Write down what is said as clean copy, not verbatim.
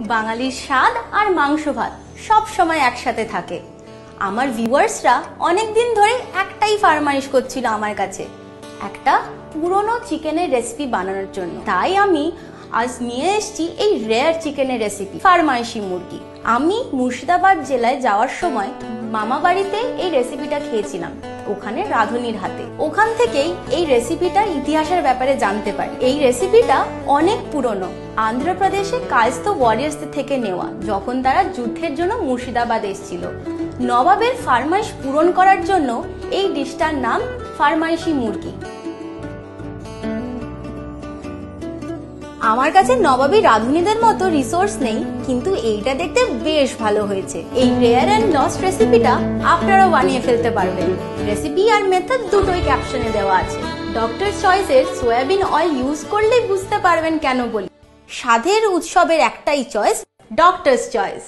বাঙালির স্বাদ আর মাংস ভাত সব সময় একসাথে থাকে। আমার ভিউয়ার্সরা অনেকদিন ধরে একটাই ফরমাইশ করছিল আমার কাছে, একটা পুরনো চিকেনের রেসিপি বানানোর জন্য। তাই আমি আজ নিয়ে এসেছি এই রেয়ার চিকেনের রেসিপি, ফরমাইশি মুরগি। আমি মুর্শিদাবাদ জেলায় যাওয়ার সময় মামা বাড়িতে এই রেসিপিটা খেয়েছিলাম, ওখানে রাঁধুনির হাতে। ওখান থেকেই এই রেসিপিটার ইতিহাসের ব্যাপারে জানতে পারি। এই রেসিপিটা অনেক পুরনো, আন্ধ্রপ্রদেশে কায়স্থ ওয়ারিয়ার্সদের থেকে নেওয়া, যখন তারা যুদ্ধের জন্য মুর্শিদাবাদ এসেছিল। নবাবের ফরমাইশ পূরণ করার জন্য এই ডিশটার নাম ফরমাইশি মুরগি। আমার কাছে নবাবী রাঁধুনিদের মতো রিসোর্স নেই, কিন্তু এইটা দেখতে বেশ ভালো হয়েছে। এই রেয়ার এন্ড লস্ট রেসিপিটা আপনারাও বানিয়ে ফেলতে পারবেন। রেসিপি আর মেথড দুটোই ক্যাপশনে দেওয়া আছে। ডক্টরস চয়েসের সয়াবিন অয়েল ইউজ করলেই বুঝতে পারবেন কেন বলি। স্বাদের উৎসবের একটাই চয়েস, ডক্টরস চয়েস।